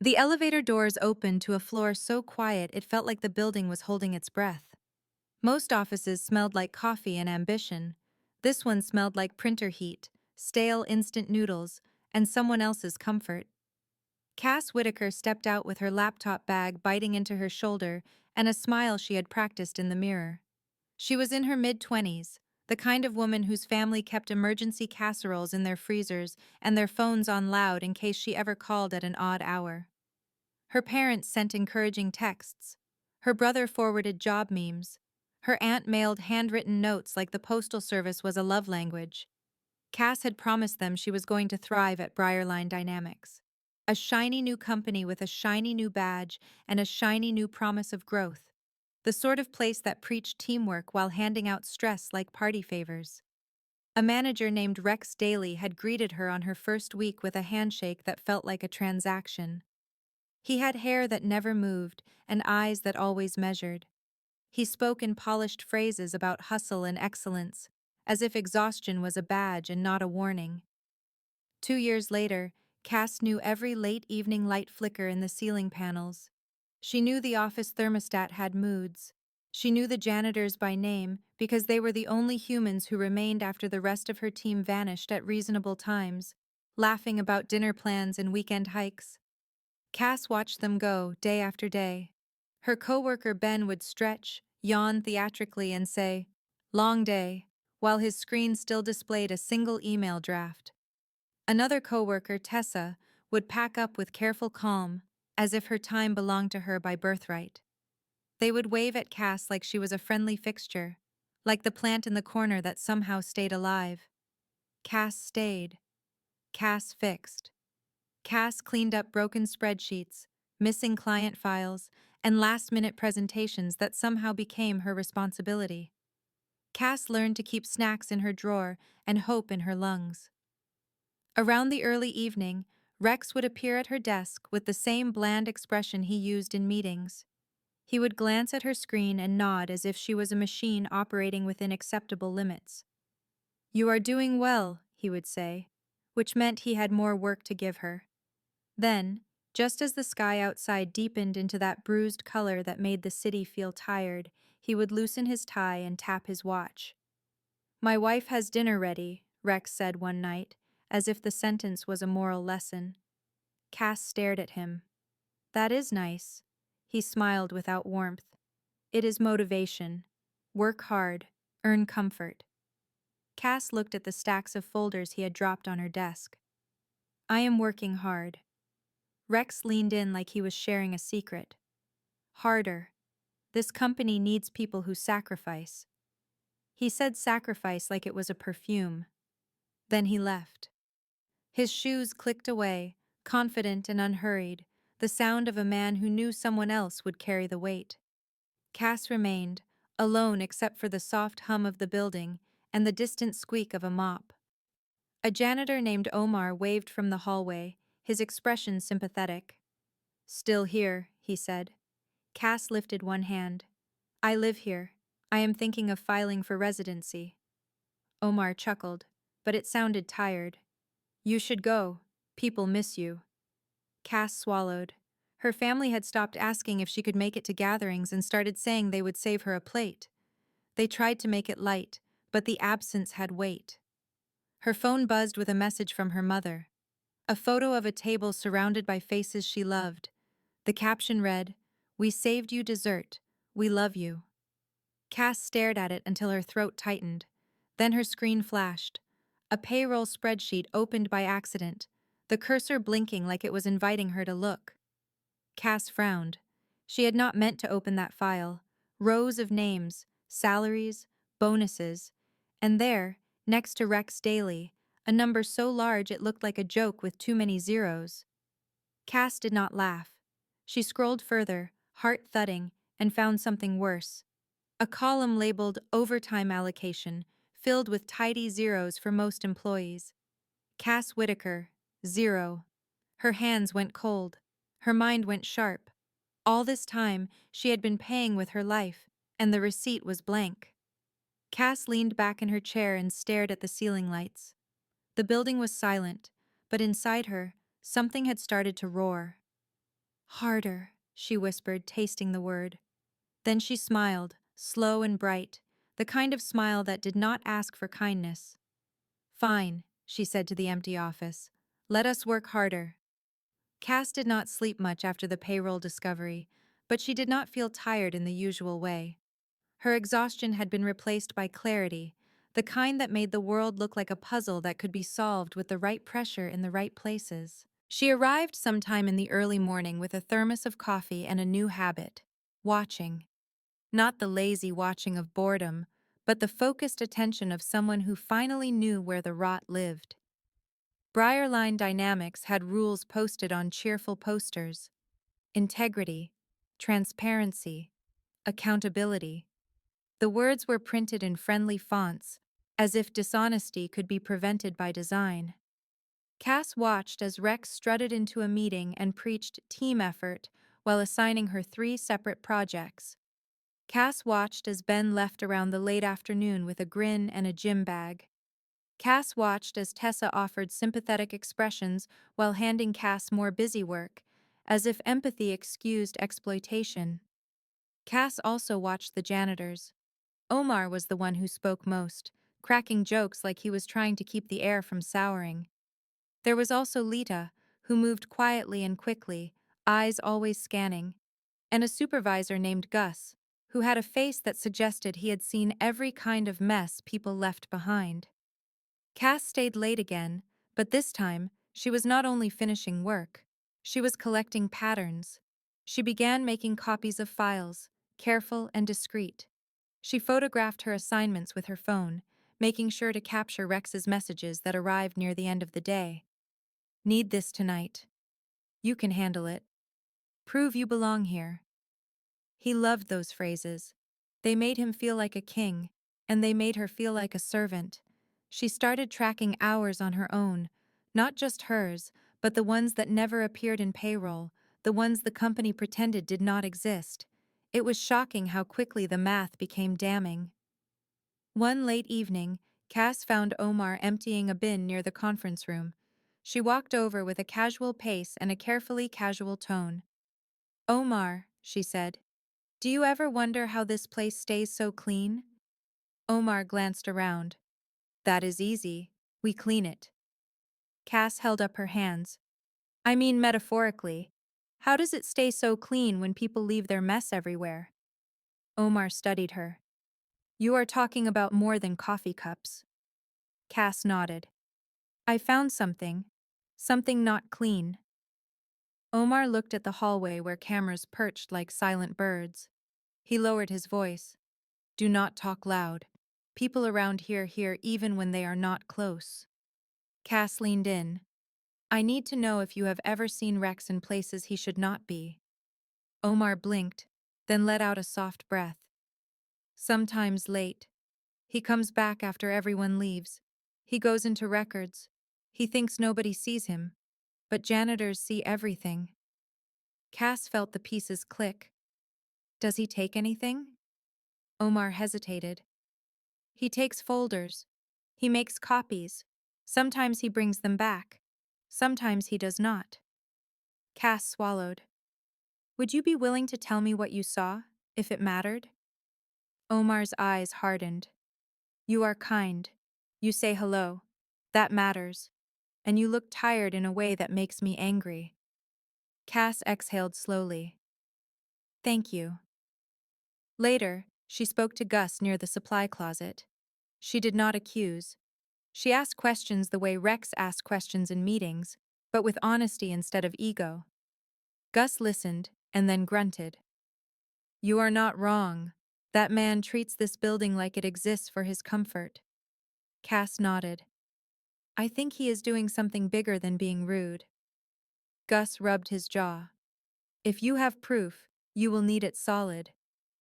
The elevator doors opened to a floor so quiet it felt like the building was holding its breath. Most offices smelled like coffee and ambition. This one smelled like printer heat, stale instant noodles, and someone else's comfort. Cass Whitaker stepped out with her laptop bag biting into her shoulder and a smile she had practiced in the mirror. She was in her mid-20s, the kind of woman whose family kept emergency casseroles in their freezers and their phones on loud in case she ever called at an odd hour. Her parents sent encouraging texts. Her brother forwarded job memes. Her aunt mailed handwritten notes like the postal service was a love language. Cass had promised them she was going to thrive at Briarline Dynamics. A shiny new company with a shiny new badge and a shiny new promise of growth. The sort of place that preached teamwork while handing out stress like party favors. A manager named Rex Daly had greeted her on her first week with a handshake that felt like a transaction. He had hair that never moved and eyes that always measured. He spoke in polished phrases about hustle and excellence, as if exhaustion was a badge and not a warning. 2 years later, Cass knew every late evening light flicker in the ceiling panels. She knew the office thermostat had moods. She knew the janitors by name because they were the only humans who remained after the rest of her team vanished at reasonable times, laughing about dinner plans and weekend hikes. Cass watched them go, day after day. Her coworker Ben would stretch, yawn theatrically and say, "Long day," while his screen still displayed a single email draft. Another coworker, Tessa, would pack up with careful calm, as if her time belonged to her by birthright. They would wave at Cass like she was a friendly fixture, like the plant in the corner that somehow stayed alive. Cass stayed. Cass fixed. Cass cleaned up broken spreadsheets, missing client files, and last-minute presentations that somehow became her responsibility. Cass learned to keep snacks in her drawer and hope in her lungs. Around the early evening, Rex would appear at her desk with the same bland expression he used in meetings. He would glance at her screen and nod as if she was a machine operating within acceptable limits. "You are doing well," he would say, which meant he had more work to give her. Then, just as the sky outside deepened into that bruised color that made the city feel tired, he would loosen his tie and tap his watch. "My wife has dinner ready," Rex said one night, as if the sentence was a moral lesson. Cass stared at him. "That is nice." He smiled without warmth. "It is motivation. Work hard, earn comfort." Cass looked at the stacks of folders he had dropped on her desk. "I am working hard." Rex leaned in like he was sharing a secret. "Harder. This company needs people who sacrifice." He said sacrifice like it was a perfume. Then he left. His shoes clicked away, confident and unhurried, the sound of a man who knew someone else would carry the weight. Cass remained, alone except for the soft hum of the building and the distant squeak of a mop. A janitor named Omar waved from the hallway, his expression sympathetic. "Still here," he said. Cass lifted one hand. "I live here. I am thinking of filing for residency." Omar chuckled, but it sounded tired. "You should go. People miss you." Cass swallowed. Her family had stopped asking if she could make it to gatherings and started saying they would save her a plate. They tried to make it light, but the absence had weight. Her phone buzzed with a message from her mother. A photo of a table surrounded by faces she loved. The caption read, "We saved you dessert. We love you." Cass stared at it until her throat tightened. Then her screen flashed. A payroll spreadsheet opened by accident, the cursor blinking like it was inviting her to look. Cass frowned. She had not meant to open that file. Rows of names, salaries, bonuses, and there, next to Rex Daly, a number so large it looked like a joke with too many zeros. Cass did not laugh. She scrolled further, heart thudding, and found something worse. A column labeled overtime allocation, filled with tidy zeros for most employees. Cass Whitaker, 0. Her hands went cold. Her mind went sharp. All this time, she had been paying with her life, and the receipt was blank. Cass leaned back in her chair and stared at the ceiling lights. The building was silent, but inside her, something had started to roar. Harder, she whispered, tasting the word. Then she smiled, slow and bright, the kind of smile that did not ask for kindness. Fine, she said to the empty office. Let us work harder. Cass did not sleep much after the payroll discovery, but she did not feel tired in the usual way. Her exhaustion had been replaced by clarity, the kind that made the world look like a puzzle that could be solved with the right pressure in the right places. She arrived sometime in the early morning with a thermos of coffee and a new habit: watching. Not the lazy watching of boredom, but the focused attention of someone who finally knew where the rot lived. Briarline Dynamics had rules posted on cheerful posters: integrity, transparency, accountability. The words were printed in friendly fonts, as if dishonesty could be prevented by design. Cass watched as Rex strutted into a meeting and preached team effort while assigning her 3 separate projects. Cass watched as Ben left around the late afternoon with a grin and a gym bag. Cass watched as Tessa offered sympathetic expressions while handing Cass more busy work, as if empathy excused exploitation. Cass also watched the janitors. Omar was the one who spoke most, cracking jokes like he was trying to keep the air from souring. There was also Lita, who moved quietly and quickly, eyes always scanning, and a supervisor named Gus, who had a face that suggested he had seen every kind of mess people left behind. Cass stayed late again, but this time, she was not only finishing work, she was collecting patterns. She began making copies of files, careful and discreet. She photographed her assignments with her phone, making sure to capture Rex's messages that arrived near the end of the day. Need this tonight. You can handle it. Prove you belong here. He loved those phrases. They made him feel like a king, and they made her feel like a servant. She started tracking hours on her own, not just hers, but the ones that never appeared in payroll, the ones the company pretended did not exist. It was shocking how quickly the math became damning. One late evening, Cass found Omar emptying a bin near the conference room. She walked over with a casual pace and a carefully casual tone. "Omar," she said, "do you ever wonder how this place stays so clean?" Omar glanced around. "That is easy. We clean it." Cass held up her hands. "I mean metaphorically. How does it stay so clean when people leave their mess everywhere?" Omar studied her. "You are talking about more than coffee cups." Cass nodded. "I found something. Something not clean." Omar looked at the hallway where cameras perched like silent birds. He lowered his voice. "Do not talk loud. People around here hear even when they are not close." Cass leaned in. "I need to know if you have ever seen Rex in places he should not be." Omar blinked, then let out a soft breath. "Sometimes late. He comes back after everyone leaves. He goes into records. He thinks nobody sees him, but janitors see everything." Cass felt the pieces click. "Does he take anything?" Omar hesitated. "He takes folders. He makes copies. Sometimes he brings them back. Sometimes he does not." Cass swallowed. "Would you be willing to tell me what you saw, if it mattered?" Omar's eyes hardened. "You are kind. You say hello. That matters. And you look tired in a way that makes me angry." Cass exhaled slowly. "Thank you." Later, she spoke to Gus near the supply closet. She did not accuse. She asked questions the way Rex asked questions in meetings, but with honesty instead of ego. Gus listened, and then grunted. "You are not wrong. That man treats this building like it exists for his comfort." Cass nodded. "I think he is doing something bigger than being rude." Gus rubbed his jaw. "If you have proof, you will need it solid.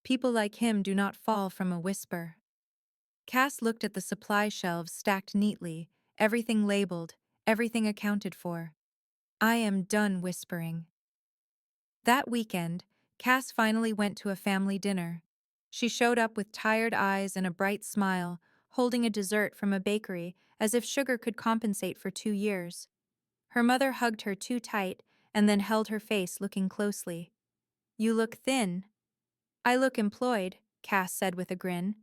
People like him do not fall from a whisper." Cass looked at the supply shelves stacked neatly, everything labeled, everything accounted for. "I am done whispering." That weekend, Cass finally went to a family dinner. She showed up with tired eyes and a bright smile, holding a dessert from a bakery as if sugar could compensate for 2 years. Her mother hugged her too tight, and then held her face, looking closely. "You look thin." "I look employed," Cass said with a grin.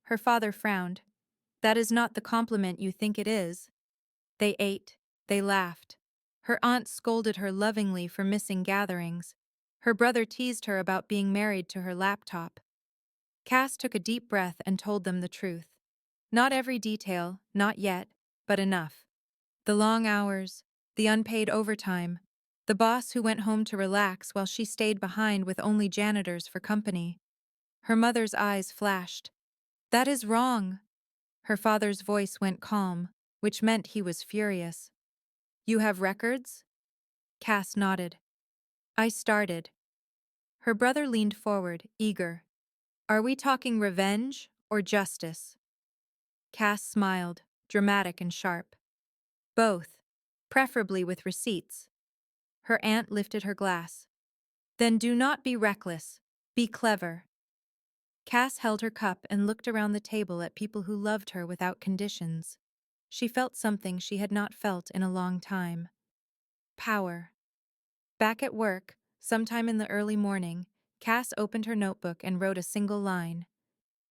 Her father frowned. "That is not the compliment you think it is." They ate. They laughed. Her aunt scolded her lovingly for missing gatherings. Her brother teased her about being married to her laptop. Cass took a deep breath and told them the truth. Not every detail, not yet, but enough. The long hours, the unpaid overtime, the boss who went home to relax while she stayed behind with only janitors for company. Her mother's eyes flashed. "That is wrong." Her father's voice went calm, which meant he was furious. "You have records?" Cass nodded. "I started." Her brother leaned forward, eager. "Are we talking revenge or justice?" Cass smiled, dramatic and sharp. "Both, preferably with receipts." Her aunt lifted her glass. "Then do not be reckless. Be clever." Cass held her cup and looked around the table at people who loved her without conditions. She felt something she had not felt in a long time. Power. Back at work, sometime in the early morning, Cass opened her notebook and wrote a single line.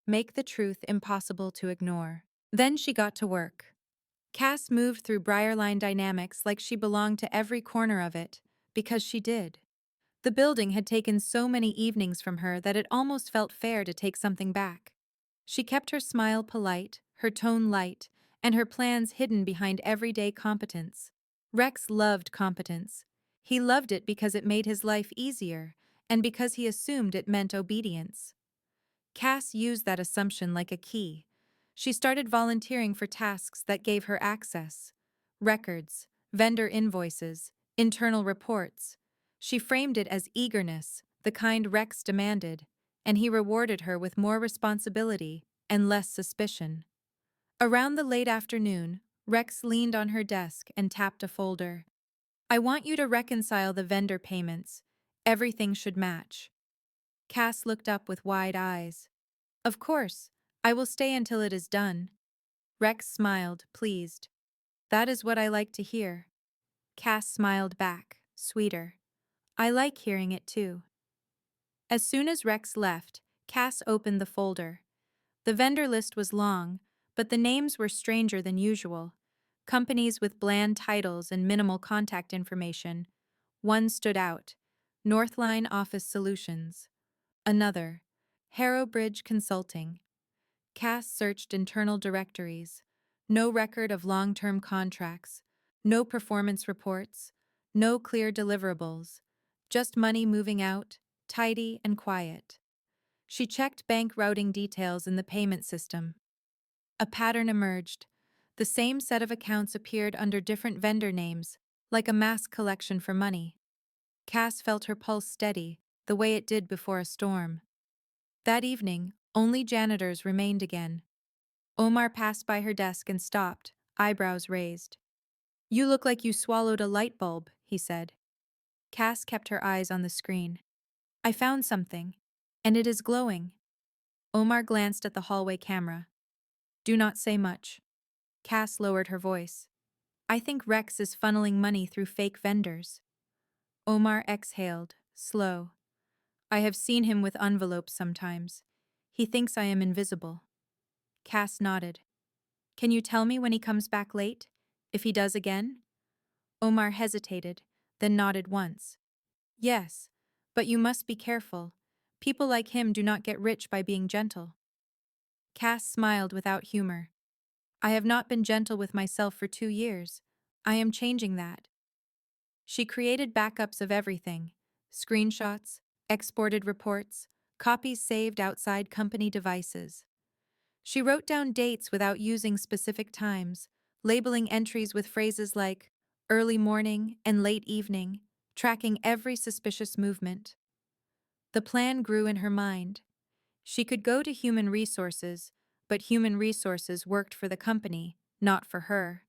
"Make the truth impossible to ignore." Then she got to work. Cass moved through Briarline Dynamics like she belonged to every corner of it, because she did. The building had taken so many evenings from her that it almost felt fair to take something back. She kept her smile polite, her tone light, and her plans hidden behind everyday competence. Rex loved competence. He loved it because it made his life easier, and because he assumed it meant obedience. Cass used that assumption like a key. She started volunteering for tasks that gave her access. Records, vendor invoices, internal reports. She framed it as eagerness, the kind Rex demanded, and he rewarded her with more responsibility and less suspicion. Around the late afternoon, Rex leaned on her desk and tapped a folder. "I want you to reconcile the vendor payments. Everything should match." Cass looked up with wide eyes. "Of course, I will stay until it is done." Rex smiled, pleased. "That is what I like to hear." Cass smiled back, sweeter. "I like hearing it too." As soon as Rex left, Cass opened the folder. The vendor list was long, but the names were stranger than usual. Companies with bland titles and minimal contact information. One stood out: Northline Office Solutions. Another: Harrowbridge Consulting. Cass searched internal directories. No record of long-term contracts, no performance reports, no clear deliverables, just money moving out, tidy and quiet. She checked bank routing details in the payment system. A pattern emerged. The same set of accounts appeared under different vendor names, like a mass collection for money. Cass felt her pulse steady, the way it did before a storm. That evening, only janitors remained again. Omar passed by her desk and stopped, eyebrows raised. "You look like you swallowed a light bulb," he said. Cass kept her eyes on the screen. "I found something, and it is glowing." Omar glanced at the hallway camera. "Do not say much." Cass lowered her voice. "I think Rex is funneling money through fake vendors." Omar exhaled, slow. "I have seen him with envelopes sometimes. He thinks I am invisible." Cass nodded. "Can you tell me when he comes back late? If he does again?" Omar hesitated, then nodded once. "Yes, but you must be careful. People like him do not get rich by being gentle." Cass smiled without humor. "I have not been gentle with myself for 2 years. I am changing that." She created backups of everything: screenshots, exported reports, copies saved outside company devices. She wrote down dates without using specific times, labeling entries with phrases like early morning and late evening, tracking every suspicious movement. The plan grew in her mind. She could go to human resources, but human resources worked for the company, not for her.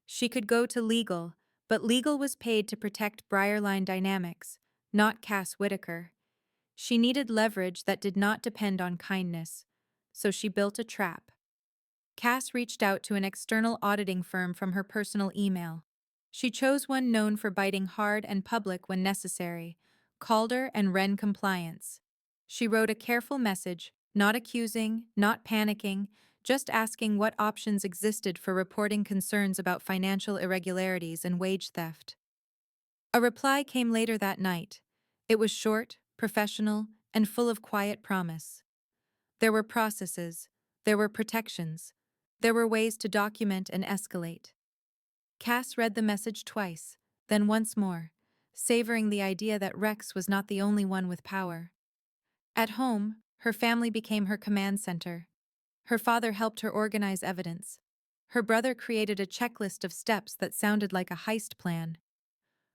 She could go to legal, but legal was paid to protect Briarline Dynamics, not Cass Whitaker. She needed leverage that did not depend on kindness, so she built a trap. Cass reached out to an external auditing firm from her personal email. She chose one known for biting hard and public when necessary, Calder and Wren compliance. She wrote a careful message, not accusing, not panicking, just asking what options existed for reporting concerns about financial irregularities and wage theft. A reply came later that night. It was short, professional, and full of quiet promise. There were processes, there were protections, there were ways to document and escalate. Cass read the message twice, then once more, savoring the idea that Rex was not the only one with power. At home, her family became her command center. Her father helped her organize evidence. Her brother created a checklist of steps that sounded like a heist plan.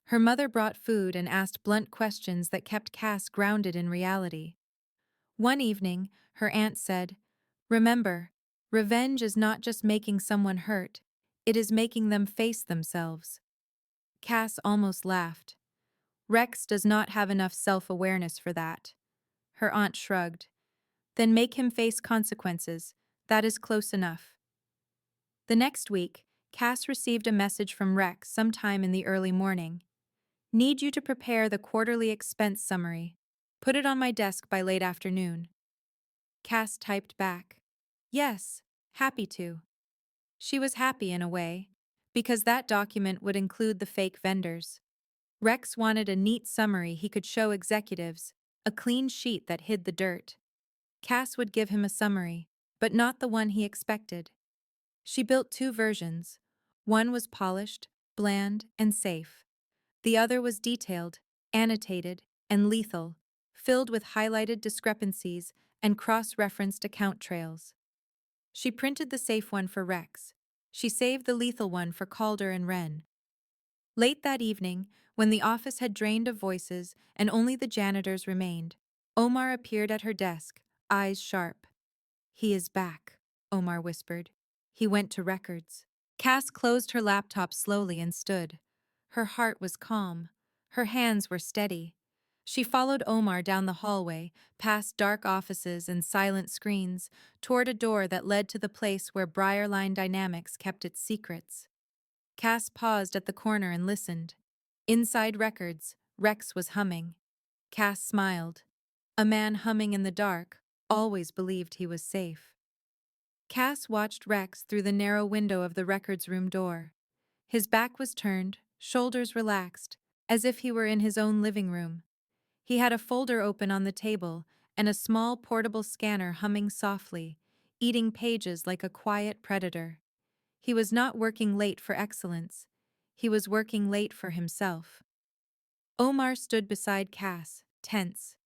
Her mother brought food and asked blunt questions that kept Cass grounded in reality. One evening, her aunt said, "Remember, revenge is not just making someone hurt, it is making them face themselves." Cass almost laughed. Rex does not have enough self-awareness for that. Her aunt shrugged. Then make him face consequences. That is close enough. The next week, Cass received a message from Rex sometime in the early morning. Need you to prepare the quarterly expense summary. Put it on my desk by late afternoon. Cass typed back. Yes, happy to. She was happy in a way, because that document would include the fake vendors. Rex wanted a neat summary he could show executives, a clean sheet that hid the dirt. Cass would give him a summary, but not the one he expected. She built two versions. One was polished, bland, and safe. The other was detailed, annotated, and lethal, filled with highlighted discrepancies and cross-referenced account trails. She printed the safe one for Rex. She saved the lethal one for Calder and Wren. Late that evening, when the office had drained of voices and only the janitors remained, Omar appeared at her desk, eyes sharp. "He is back," Omar whispered. "He went to records." Cass closed her laptop slowly and stood. Her heart was calm. Her hands were steady. She followed Omar down the hallway, past dark offices and silent screens, toward a door that led to the place where Briarline Dynamics kept its secrets. Cass paused at the corner and listened. Inside records, Rex was humming. Cass smiled. A man humming in the dark always believed he was safe. Cass watched Rex through the narrow window of the records room door. His back was turned, shoulders relaxed, as if he were in his own living room. He had a folder open on the table and a small portable scanner humming softly, eating pages like a quiet predator. He was not working late for excellence. He was working late for himself. Omar stood beside Cass, tense.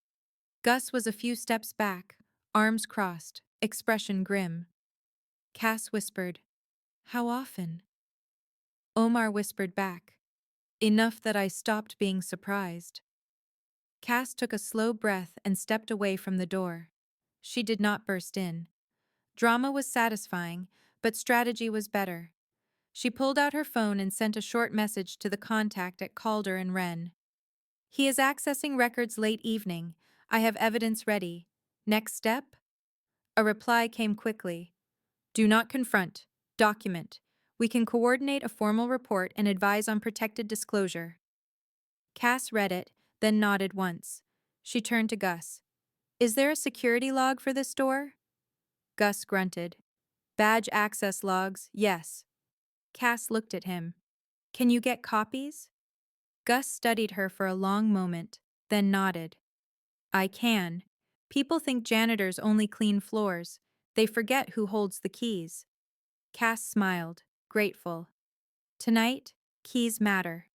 Gus was a few steps back, arms crossed, expression grim. Cass whispered, "How often?" Omar whispered back, "Enough that I stopped being surprised." Cass took a slow breath and stepped away from the door. She did not burst in. Drama was satisfying, but strategy was better. She pulled out her phone and sent a short message to the contact at Calder and Wren. "He is accessing records late evening. I have evidence ready. Next step?" A reply came quickly. "Do not confront. Document. We can coordinate a formal report and advise on protected disclosure." Cass read it, then nodded once. She turned to Gus. "Is there a security log for this door?" Gus grunted. "Badge access logs, yes." Cass looked at him. "Can you get copies?" Gus studied her for a long moment, then nodded. "I can. People think janitors only clean floors. They forget who holds the keys." Cass smiled, grateful. "Tonight, keys matter."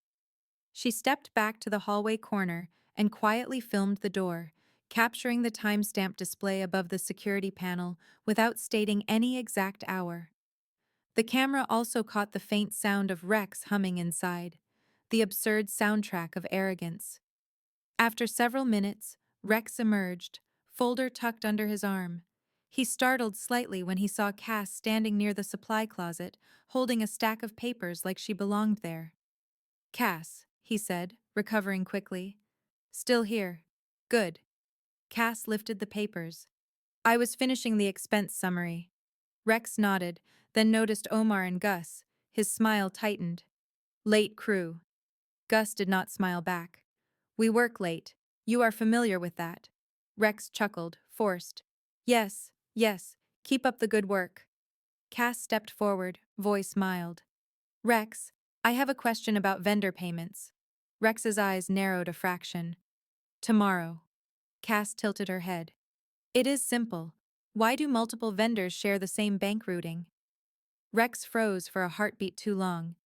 She stepped back to the hallway corner and quietly filmed the door, capturing the timestamp display above the security panel without stating any exact hour. The camera also caught the faint sound of Rex humming inside, the absurd soundtrack of arrogance. After several minutes, Rex emerged, folder tucked under his arm. He startled slightly when he saw Cass standing near the supply closet, holding a stack of papers like she belonged there. "Cass," he said, recovering quickly. "Still here. Good." Cass lifted the papers. "I was finishing the expense summary." Rex nodded, then noticed Omar and Gus. His smile tightened. Late crew. Gus did not smile back. We work late. You are familiar with that. Rex chuckled, forced. Yes, yes, keep up the good work. Cass stepped forward, voice mild. Rex, I have a question about vendor payments. Rex's eyes narrowed a fraction. Tomorrow. Cass tilted her head. It is simple. Why do multiple vendors share the same bank routing? Rex froze for a heartbeat too long.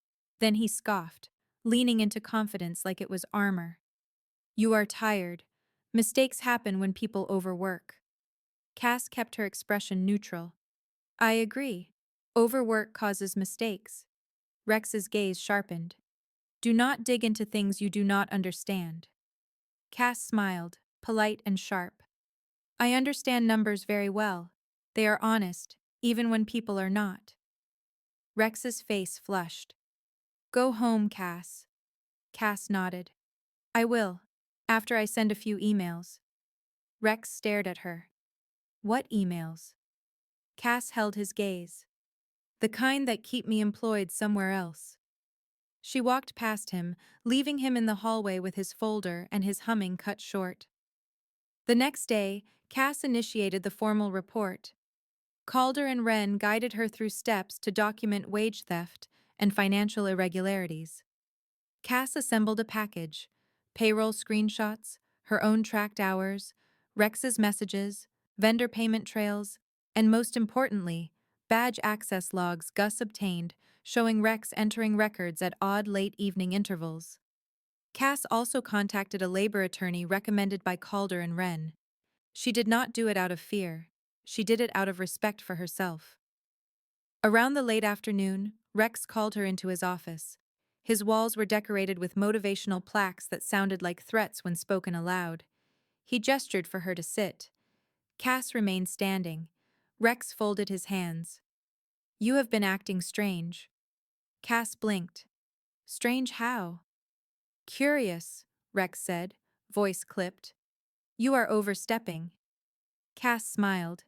Then he scoffed, leaning into confidence like it was armor. You are tired. Mistakes happen when people overwork. Cass kept her expression neutral. I agree. Overwork causes mistakes. Rex's gaze sharpened. Do not dig into things you do not understand. Cass smiled, polite and sharp. I understand numbers very well. They are honest, even when people are not. Rex's face flushed. Go home, Cass. Cass nodded. I will, after I send a few emails. Rex stared at her. What emails? Cass held his gaze. The kind that keep me employed somewhere else. She walked past him, leaving him in the hallway with his folder and his humming cut short. The next day, Cass initiated the formal report. Calder and Wren guided her through steps to document wage theft and financial irregularities. Cass assembled a package: payroll screenshots, her own tracked hours, Rex's messages, vendor payment trails, and most importantly, badge access logs Gus obtained showing Rex entering records at odd late evening intervals. Cass also contacted a labor attorney recommended by Calder and Wren. She did not do it out of fear. She did it out of respect for herself. Around the late afternoon, Rex called her into his office. His walls were decorated with motivational plaques that sounded like threats when spoken aloud. He gestured for her to sit. Cass remained standing. Rex folded his hands. You have been acting strange. Cass blinked. Strange how? Curious, Rex said, voice clipped. You are overstepping. Cass smiled.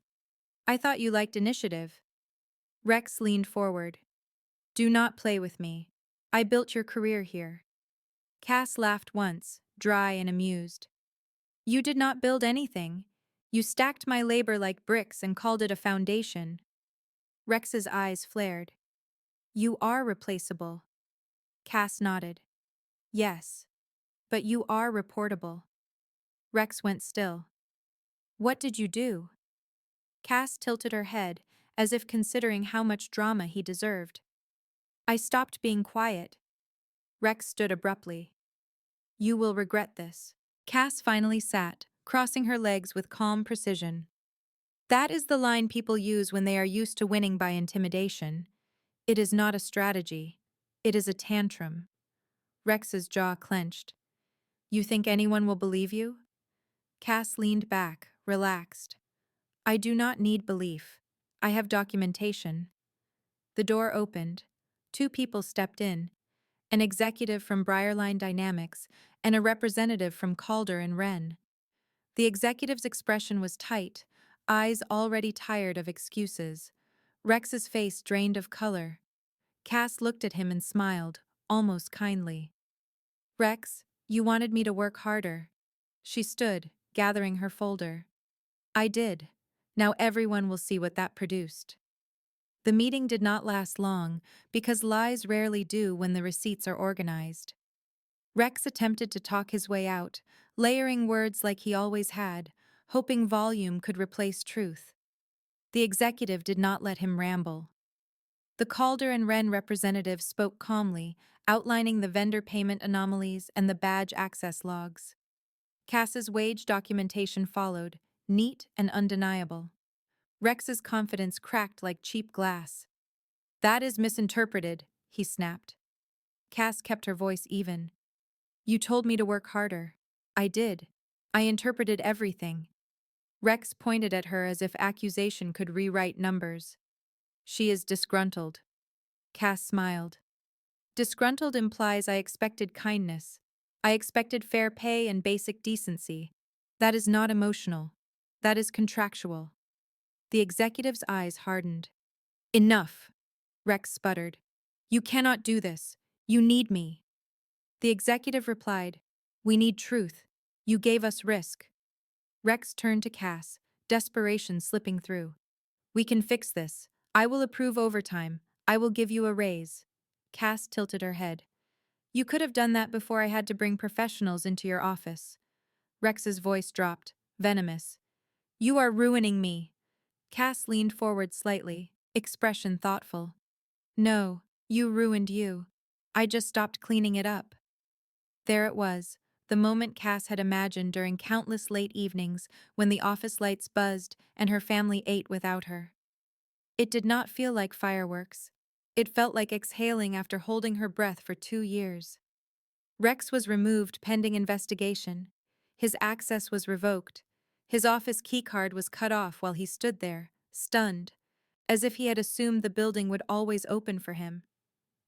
I thought you liked initiative. Rex leaned forward. Do not play with me. I built your career here. Cass laughed once, dry and amused. You did not build anything. You stacked my labor like bricks and called it a foundation. Rex's eyes flared. You are replaceable. Cass nodded. Yes. But you are reportable. Rex went still. What did you do? Cass tilted her head, as if considering how much drama he deserved. I stopped being quiet. Rex stood abruptly. You will regret this. Cass finally sat, crossing her legs with calm precision. That is the line people use when they are used to winning by intimidation. It is not a strategy. It is a tantrum. Rex's jaw clenched. You think anyone will believe you? Cass leaned back, relaxed. I do not need belief. I have documentation. The door opened. Two people stepped in, an executive from Briarline Dynamics and a representative from Calder and Wren. The executive's expression was tight, eyes already tired of excuses. Rex's face drained of color. Cass looked at him and smiled, almost kindly. Rex, you wanted me to work harder. She stood, gathering her folder. I did. Now everyone will see what that produced. The meeting did not last long, because lies rarely do when the receipts are organized. Rex attempted to talk his way out, layering words like he always had, hoping volume could replace truth. The executive did not let him ramble. The Calder and Wren representative spoke calmly, outlining the vendor payment anomalies and the badge access logs. Cass's wage documentation followed, neat and undeniable. Rex's confidence cracked like cheap glass. That is misinterpreted, he snapped. Cass kept her voice even. You told me to work harder. I did. I interpreted everything. Rex pointed at her as if accusation could rewrite numbers. She is disgruntled. Cass smiled. Disgruntled implies I expected kindness. I expected fair pay and basic decency. That is not emotional. That is contractual. The executive's eyes hardened. Enough, Rex sputtered. You cannot do this. You need me. The executive replied, We need truth. You gave us risk. Rex turned to Cass, desperation slipping through. We can fix this. I will approve overtime. I will give you a raise. Cass tilted her head. You could have done that before I had to bring professionals into your office. Rex's voice dropped, venomous. You are ruining me. Cass leaned forward slightly, expression thoughtful. No, you ruined you. I just stopped cleaning it up. There it was, the moment Cass had imagined during countless late evenings when the office lights buzzed and her family ate without her. It did not feel like fireworks. It felt like exhaling after holding her breath for 2 years. Rex was removed pending investigation. His access was revoked. His office keycard was cut off while he stood there, stunned, as if he had assumed the building would always open for him.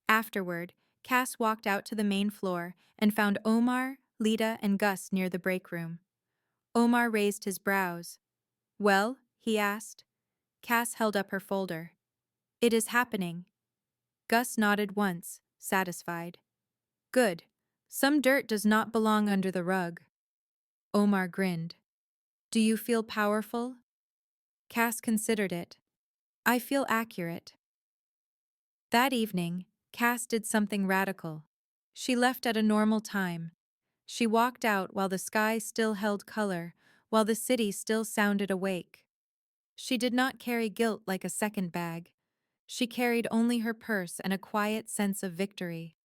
Afterward, Cass walked out to the main floor and found Omar, Lita, and Gus near the break room. Omar raised his brows. Well? He asked. Cass held up her folder. It is happening. Gus nodded once, satisfied. Good. Some dirt does not belong under the rug. Omar grinned. Do you feel powerful? Cass considered it. I feel accurate. That evening, Cass did something radical. She left at a normal time. She walked out while the sky still held color, while the city still sounded awake. She did not carry guilt like a second bag. She carried only her purse and a quiet sense of victory.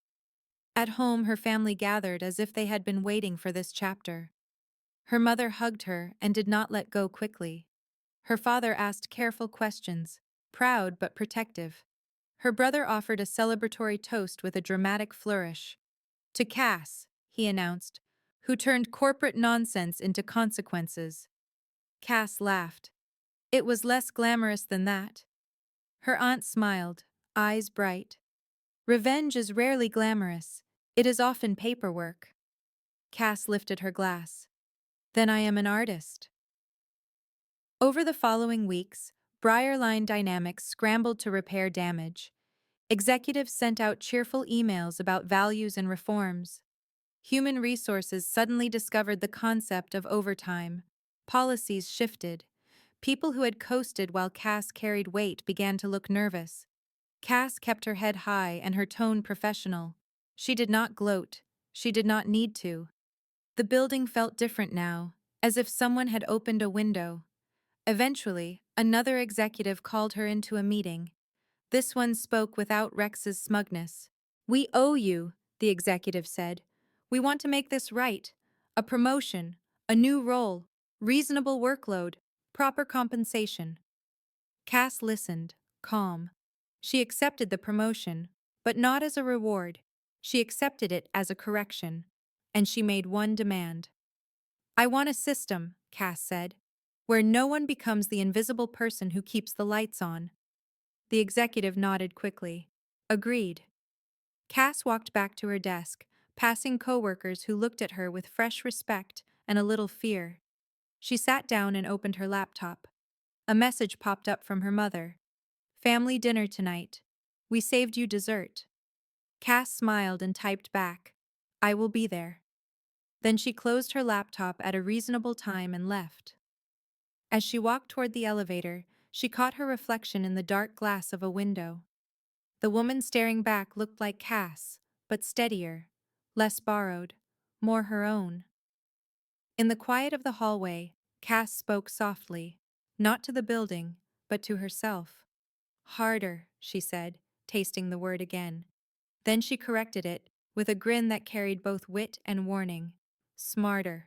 At home, her family gathered as if they had been waiting for this chapter. Her mother hugged her and did not let go quickly. Her father asked careful questions, proud but protective. Her brother offered a celebratory toast with a dramatic flourish. To Cass, he announced, who turned corporate nonsense into consequences. Cass laughed. It was less glamorous than that. Her aunt smiled, eyes bright. Revenge is rarely glamorous. It is often paperwork. Cass lifted her glass. Then I am an artist. Over the following weeks, Briarline Dynamics scrambled to repair damage. Executives sent out cheerful emails about values and reforms. Human resources suddenly discovered the concept of overtime. Policies shifted. People who had coasted while Cass carried weight began to look nervous. Cass kept her head high and her tone professional. She did not gloat. She did not need to. The building felt different now, as if someone had opened a window. Eventually, another executive called her into a meeting. This one spoke without Rex's smugness. We owe you, the executive said. We want to make this right. A promotion, a new role, reasonable workload, proper compensation. Cass listened, calm. She accepted the promotion, but not as a reward. She accepted it as a correction. And she made one demand. I want a system, Cass said, where no one becomes the invisible person who keeps the lights on. The executive nodded quickly. Agreed. Cass walked back to her desk, passing coworkers who looked at her with fresh respect and a little fear. She sat down and opened her laptop. A message popped up from her mother. Family dinner tonight. We saved you dessert. Cass smiled and typed back. I will be there. Then she closed her laptop at a reasonable time and left. As she walked toward the elevator, she caught her reflection in the dark glass of a window. The woman staring back looked like Cass, but steadier, less borrowed, more her own. In the quiet of the hallway, Cass spoke softly, not to the building, but to herself. Harder, she said, tasting the word again. Then she corrected it, with a grin that carried both wit and warning. Smarter.